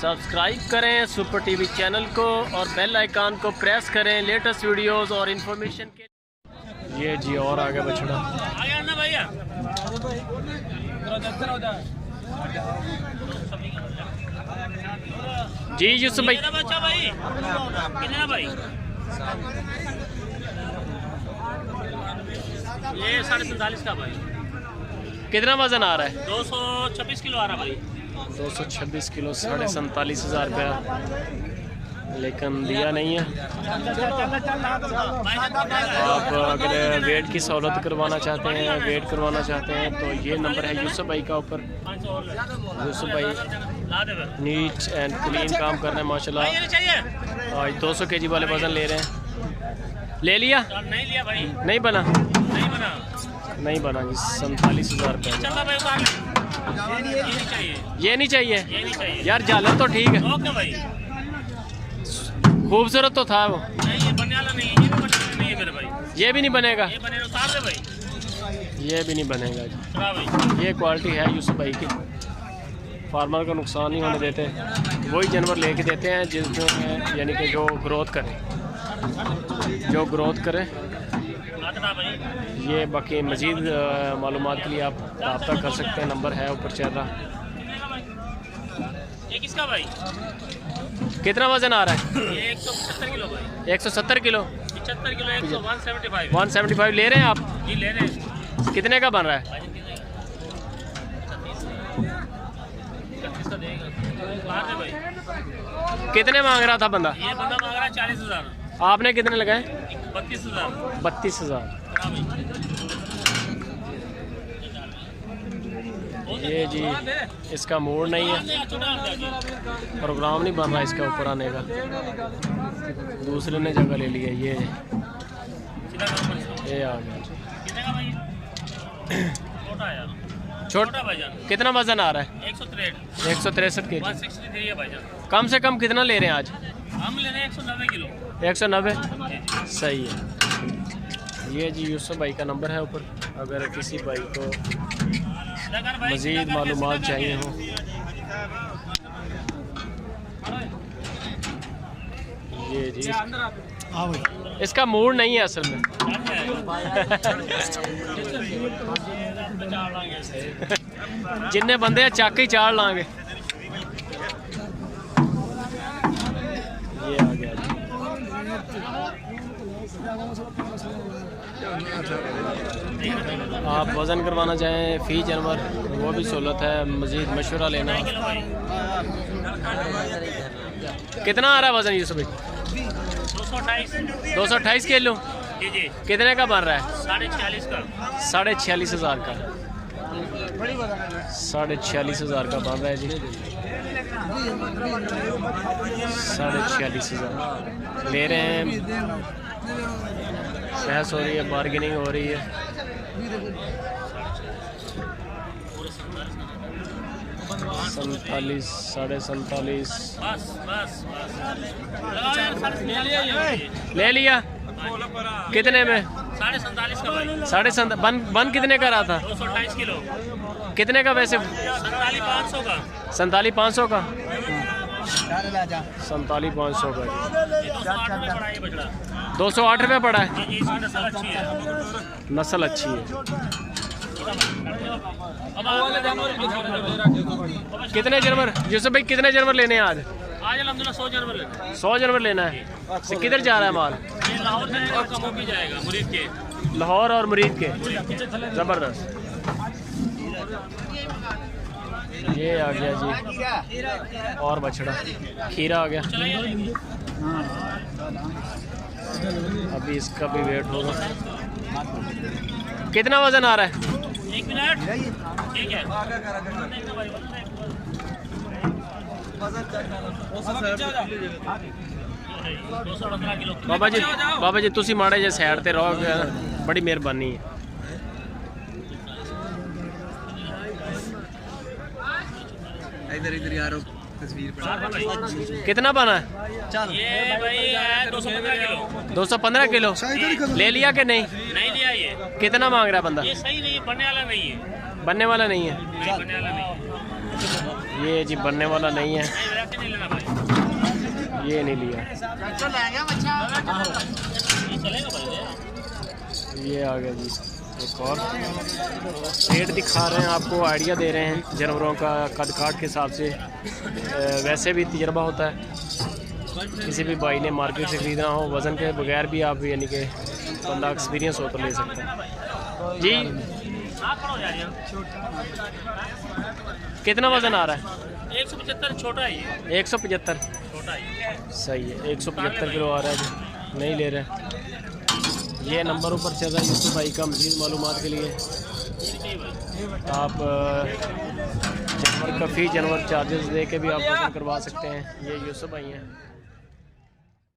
Subscribe करें super TV channel को और बेल आइकन को प्रेस करें लेटेस्ट वीडियोस और इन्फॉर्मेशन के। ये जी और आगे बछड़ा ना भैया जी यूसुफ भाई बच्चा भाई कितना भाई ये 47.5 का भाई। कितना वजन आ रहा है? 226 किलो आ रहा भाई। 226 किलो 47,500 रुपया, लेकिन दिया नहीं है। आप अगर वेट की सहूलत करवाना चाहते हैं, वेट करवाना चाहते हैं तो ये नंबर है यूसुफ भाई का ऊपर। यूसुफ भाई नीट एंड क्लीन काम कर रहे हैं माशाल्लाह। आज 200 kg वाले वजन ले रहे हैं। ले लिया? नहीं लिया भाई। नहीं बना? नहीं बना। नहीं बना जी। 47,000 रुपये। ये नहीं चाहिए यार, झालर तो ठीक है, खूबसूरत तो था वो। नहीं ये बनने वाला नहीं है, ये भी बनने नहीं है मेरे भाई। ये भी नहीं बनेगा? ये बने उतार दे भाई। ये भी नहीं बनेगा जी। भाई ये क्वालिटी है यूसुफ भाई की, फार्मर को नुकसान नहीं होने देते। वही जानवर लेके देते हैं जिसमें यानी कि जो ग्रोथ करे, ये बाकी मज़ीद मालूमात के लिए आप रब्ता कर सकते हैं। नंबर है ऊपर चल रहा। ये किसका भाई? कितना वजन आ रहा है? ये 170 किलो भाई। 170 किलो 75 किलो 175 175 ले रहे हैं आप? जी ले रहे हैं। कितने का बन रहा है? 36 का देगा भाई। कितने मांग रहा था बंदा? ये बंदा मांग रहा है 40,000। आपने कितने लगाए? 32,000। 32,000। ये जी इसका मूड नहीं है, प्रोग्राम नहीं बन रहा इसका ऊपर आने का। दूसरे ने जगह ले लिया। ये आ गया। छोटा भाईजान। कितना वजन आ रहा है? 163 kg। 163 है भाईजान। कम से कम कितना ले रहे हैं आज? हम ले रहे हैं 190 किलो। 190 सही है। ये जी यूसुफ भाई का नंबर है ऊपर, अगर किसी भाई को मज़ीद मालूमात चाहिए हो। ये जी इसका मूड नहीं है असल में। जिन्ने बंदे चक ही चाड़ लांगे। ये आ गया जी। आप वज़न करवाना चाहें फ़ी जानवर, वो भी सहूलत है। मज़ीद मशवरा लेना। कितना आ रहा है वज़न यूसुफ भाई? 228 किलो। जी जी। कितने का बन रहा है? 46.5 का। 46,000 का। 46,000 का बन रहा है जी। 46,500 ले रहे हैं। बहस हो रही है, बार्गेनिंग हो रही है। सैंतालीस 47.5 ले लिया। कितने में? 47.5 का भाई। 47.5 बन कितने का रहा था? 228 किलो। कितने का वैसे? 47,500 का। 47,500 का। 47,500 का 208 रुपये पड़ा है। नस्ल अच्छी है। कितने जानवर यूसुफ भाई, कितने जानवर लेने हैं आज? आज अल्हम्दुलिल्लाह 100 जानवर लेना है। 100 जानवर लेना है। तो किधर जा रहा है माल? ये लाहौर में और कमोकी जाएगा, मुरीद के। लाहौर और मुरीद के। ज़बरदस्त। ये आ गया जी और बछड़ा। खीरा आ गया। अभी इसका भी वेट होगा। कितना वजन आ रहा है? 1 मिनट। ठीक है। बाबा जी तुसी माड़े जे साइड ते रहोगे, बड़ी मेहरबानी है। इधर इधर यारो तस्वीर पर। कितना बना है? ये भाई है 215 किलो। 215 किलो ले लिया कि नहीं? नहीं लिया ये। कितना मांग रहा है बंदा? ये सही नहीं है, बनने वाला नहीं है। बनने वाला नहीं है। नहीं बनने वाला नहीं है। ये जी बनने वाला नहीं है, नहीं वैसे नहीं लेना भाई, ये नहीं लिया। ये चलेगा भाई ये आ गया जी एक और। रेट दिखा रहे हैं आपको, आइडिया दे रहे हैं जानवरों का कद काट के हिसाब से। वैसे भी तजर्बा होता है, किसी भी भाई ने मार्केट से ख़रीदना हो वज़न के बगैर भी आप यानी कि बंदा एक्सपीरियंस हो तो ले सकता है जी। आप खड़ा हो जा रही है। कितना वज़न आ रहा है? 175 छोटा है ये, 175। छोटा है। सही है, 175 किलो आ रहा है जी, नहीं ले रहे। ये नंबर ऊपर चल रहा है यूसुफ भाई का, मज़ीद मालूमात के लिए आप जानवर का फ़ी जानवर चार्जेस दे के भी आप वज़न करवा सकते हैं। ये यूसुफ भाई हैं।